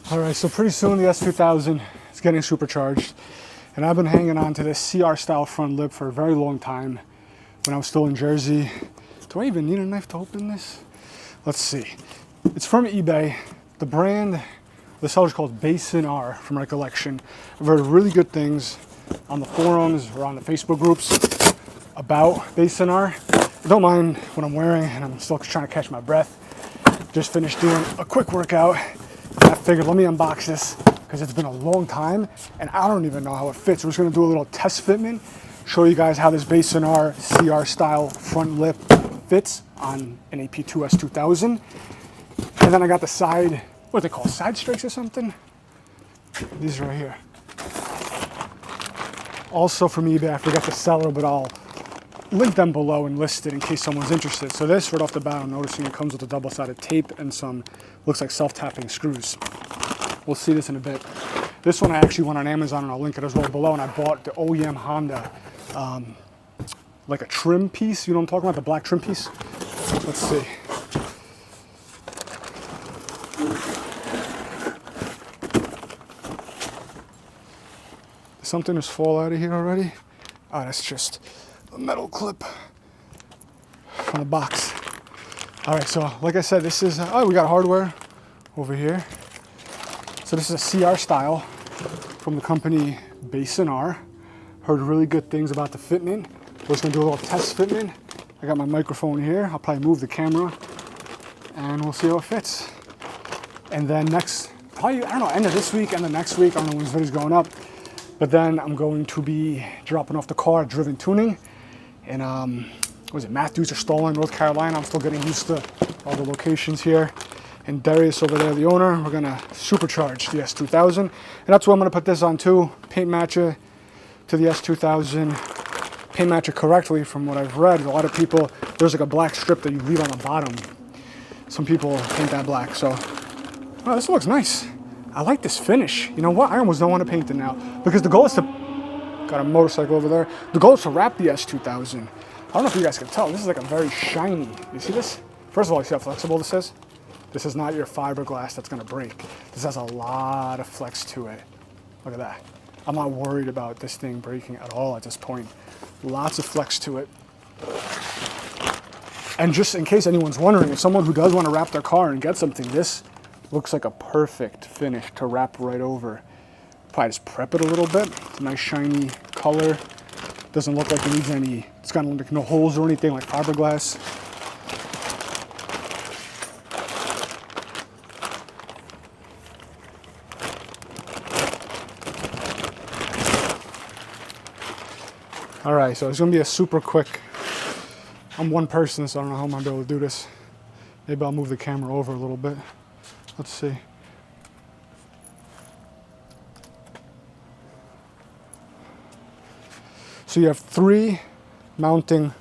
All right, so pretty soon the S2000 is getting supercharged, and I've been hanging on to this CR style front lip for a very long time when I was still in Jersey. Do I even need a knife to open this? Let's see. It's from eBay. The brand, the seller's called Basin R from recollection. I've heard really good things on the forums or on the Facebook groups about Basin R. I don't mind what I'm wearing, and I'm still trying to catch my breath. Just finished doing a quick workout. I figured, let me unbox this because it's been a long time and I don't even know how it fits. We're just gonna do a little test fitment, show you guys how this Basin R CR style front lip fits on an AP2 S2000. And then I got the side, what they call side Strakes or something? These right here. Also from eBay, I forgot the seller, but I'll link them below and list it in case someone's interested. So this, right off the bat, I'm noticing it comes with a double-sided tape and some, looks like self-tapping screws. We'll see this in a bit. This one I actually went on Amazon, and I'll link it as well below, and I bought the OEM Honda, like a trim piece. You know what I'm talking about, the black trim piece? Let's see. Did something just fall out of here already? Oh, that's just a metal clip from the box. All right, so like I said, this is, we got hardware over here. So this is a CR style from the company Basin R. Heard really good things about the fitment. We're just gonna do a little test fitment. I got my microphone here. I'll probably move the camera and we'll see how it fits. And then next, probably, I don't know, end of this week and the next week, I don't know when this video's going up, but then I'm going to be dropping off the car at Driven Tuning in, what was it, Matthews or Stolen, North Carolina. I'm still getting used to all the locations here. And Darius over there, the owner, we're gonna supercharge the S2000. And that's what I'm gonna put this on too. Paint match it to the S2000. Paint match it correctly from what I've read. A lot of people, there's like a black strip that you leave on the bottom. Some people paint that black, so. Oh, this looks nice. I like this finish. You know what, I almost don't wanna paint it now because the goal is to, got a motorcycle over there. The goal is to wrap the S2000. I don't know if you guys can tell, this is like a very shiny, you see this? First of all, you see how flexible this is? This is not your fiberglass that's gonna break. This has a lot of flex to it. Look at that. I'm not worried about this thing breaking at all at this point. Lots of flex to it. And just in case anyone's wondering, if someone who does wanna wrap their car and get something, this looks like a perfect finish to wrap right over. Probably just prep it a little bit. It's a nice shiny color. Doesn't look like it needs any, it's got like no holes or anything like fiberglass. All right, so it's gonna be a super quick, I'm one person, so I don't know how I'm gonna be able to do this. Maybe I'll move the camera over a little bit. Let's see. So you have 3 mounting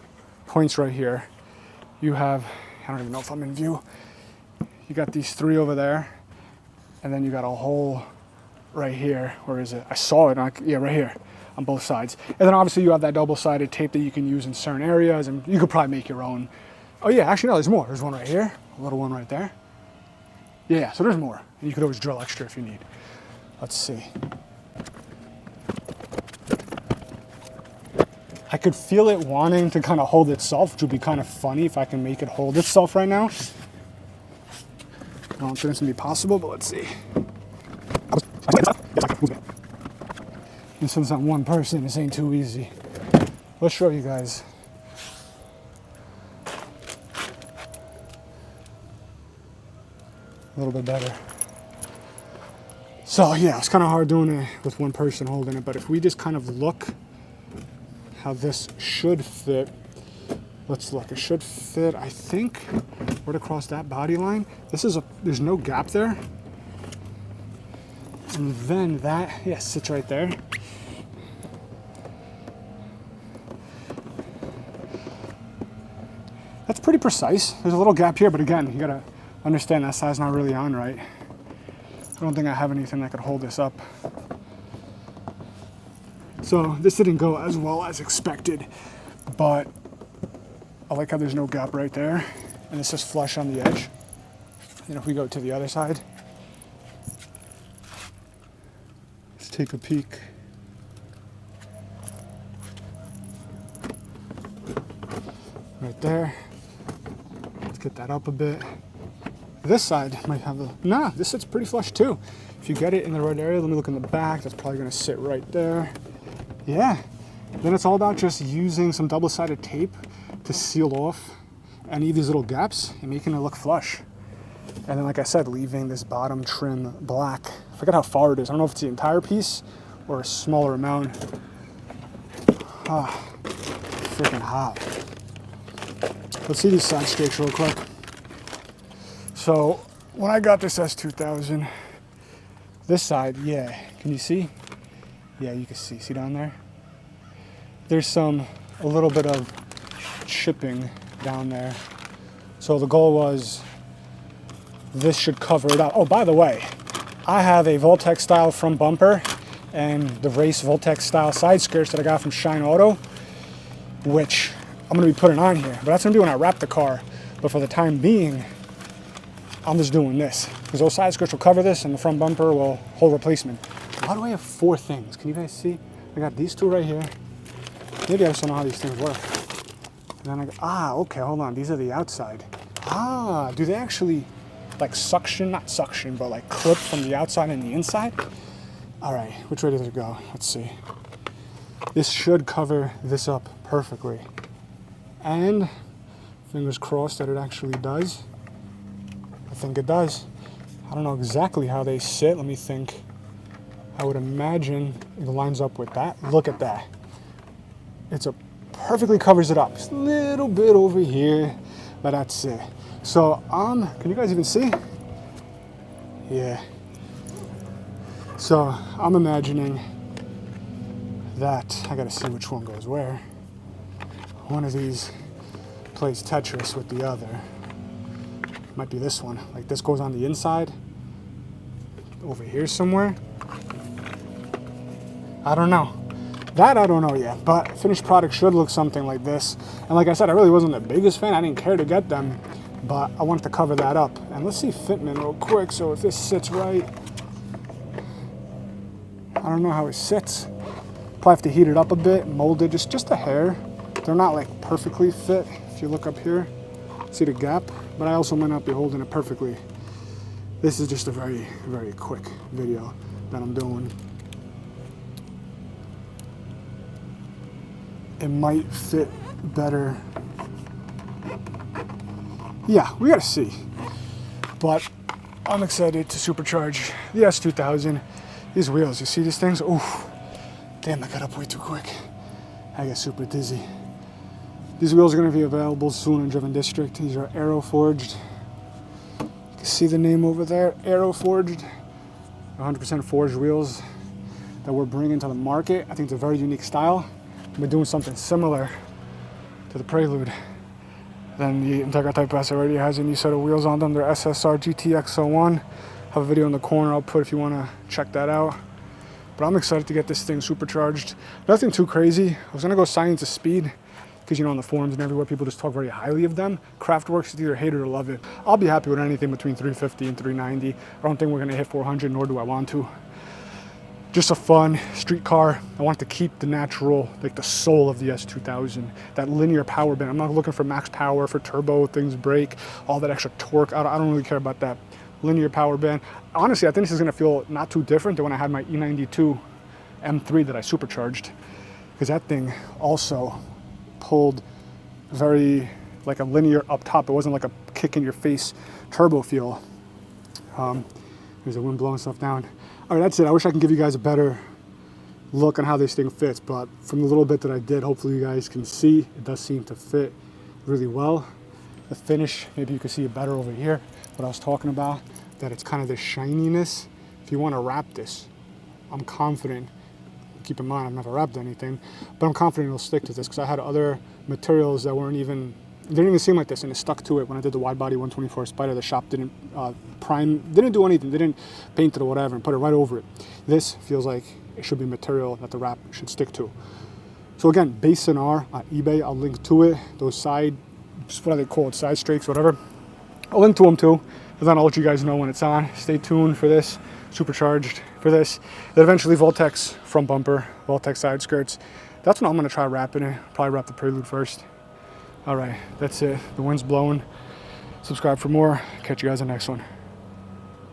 points right here. You have, I don't even know if I'm in view. You got these 3 over there, and then you got a hole right here. Where is it? I saw it, yeah, right here on both sides. And then obviously you have that double-sided tape that you can use in certain areas, and you could probably make your own. Oh yeah, actually no, there's more. There's one right here, a little one right there. Yeah, so there's more. And you could always drill extra if you need. Let's see. I could feel it wanting to kind of hold itself, which would be kind of funny if I can make it hold itself right now. I don't think it's gonna be possible, but let's see. And since I'm one person, this ain't too easy. Let's show you guys. A little bit better. So yeah, it's kind of hard doing it with one person holding it, but if we just kind of look how this should fit, let's look, it should fit, I think, right across that body line. There's no gap there. And then that, yeah, sits right there. That's pretty precise. There's a little gap here, but again, you gotta understand that side's not really on right. I don't think I have anything that could hold this up. So this didn't go as well as expected, but I like how there's no gap right there, and it's just flush on the edge. And if we go to the other side, take a peek. Right there. Let's get that up a bit. This side might have a, nah, this sits pretty flush too. If you get it in the right area, let me look in the back, that's probably gonna sit right there. Yeah, then it's all about just using some double-sided tape to seal off any of these little gaps and making it look flush. And then, like I said, leaving this bottom trim black. I forget how far it is. I don't know if it's the entire piece or a smaller amount. Ah, freaking hot. Let's see these side strakes real quick. So when I got this S2000, this side, yeah, can you see? Yeah, you can see down there? There's a little bit of chipping down there. So the goal was this should cover it up. Oh, by the way, I have a Voltex style front bumper and the race Voltex style side skirts that I got from Shine Auto, which I'm gonna be putting on here, but that's gonna be when I wrap the car. But for the time being, I'm just doing this because those side skirts will cover this and the front bumper will hold replacement. Why do I have 4 things? Can you guys see? I got these 2 right here. Maybe I just don't know how these things work. And then I go, okay, hold on. These are the outside. Do they actually like suction, not suction, but like clip from the outside and the inside? All right, which way does it go? Let's see. This should cover this up perfectly. And fingers crossed that it actually does. I think it does. I don't know exactly how they sit. Let me think. I would imagine it lines up with that. Look at that. Perfectly covers it up. Just a little bit over here, but that's it. So can you guys even see? Yeah. So I'm imagining that, I gotta see which one goes where. One of these plays Tetris with the other. Might be this one. Like this goes on the inside, over here somewhere. I don't know. That I don't know yet, but finished product should look something like this. And like I said, I really wasn't the biggest fan. I didn't care to get them, but I wanted to cover that up. And let's see fitment real quick. So if this sits right, I don't know how it sits. Probably have to heat it up a bit, mold it just a hair. They're not like perfectly fit. If you look up here, see the gap, but I also might not be holding it perfectly. This is just a very, very quick video that I'm doing. It might fit better. Yeah, we gotta see. But I'm excited to supercharge the S2000. These wheels, you see these things? Oof. Damn, I got up way too quick. I get super dizzy. These wheels are gonna be available soon in Driven District. These are Aero Forged. You can see the name over there, Aero Forged. 100% forged wheels that we're bringing to the market. I think it's a very unique style. We're doing something similar to the Prelude than the Integra Type S already has a new set of wheels on them. They're SSR GTX01. Have a video in the corner I'll put if you want to check that out. But I'm excited to get this thing supercharged. Nothing too crazy. I was going to go Science of Speed because, you know, on the forums and everywhere, people just talk very highly of them. Craftworks is either hate it or love it. I'll be happy with anything between 350 and 390. I don't think we're going to hit 400, nor do I want to. Just a fun street car. I want to keep the natural, like the soul of the S2000, that linear power band. I'm not looking for max power, for turbo, things break, all that extra torque. I don't really care about that. Linear power band. Honestly, I think this is gonna feel not too different than when I had my E92 M3 that I supercharged, because that thing also pulled very, like a linear up top. It wasn't like a kick in your face turbo feel. There's the wind blowing stuff down. All right, that's it. I wish I could give you guys a better look on how this thing fits, but from the little bit that I did, hopefully you guys can see, it does seem to fit really well. The finish, maybe you can see it better over here, what I was talking about, that it's kind of this shininess. If you want to wrap this, I'm confident, keep in mind I've never wrapped anything, but I'm confident it'll stick to this because I had other materials that weren't even, they didn't even seem like this, and it stuck to it when I did the wide body 124 Spider. The shop didn't didn't do anything. They didn't paint it or whatever and put it right over it. This feels like it should be material that the wrap should stick to. So again, Base and R on eBay, I'll link to it. Those side, what are they called? Side strakes, whatever. I'll link to them too. And then I'll let you guys know when it's on. Stay tuned for this, supercharged for this. Then eventually Voltex front bumper, Voltex side skirts. That's what I'm gonna try wrapping it. Probably wrap the Prelude first. All right, that's it. The wind's blowing. Subscribe for more. Catch you guys in the next one.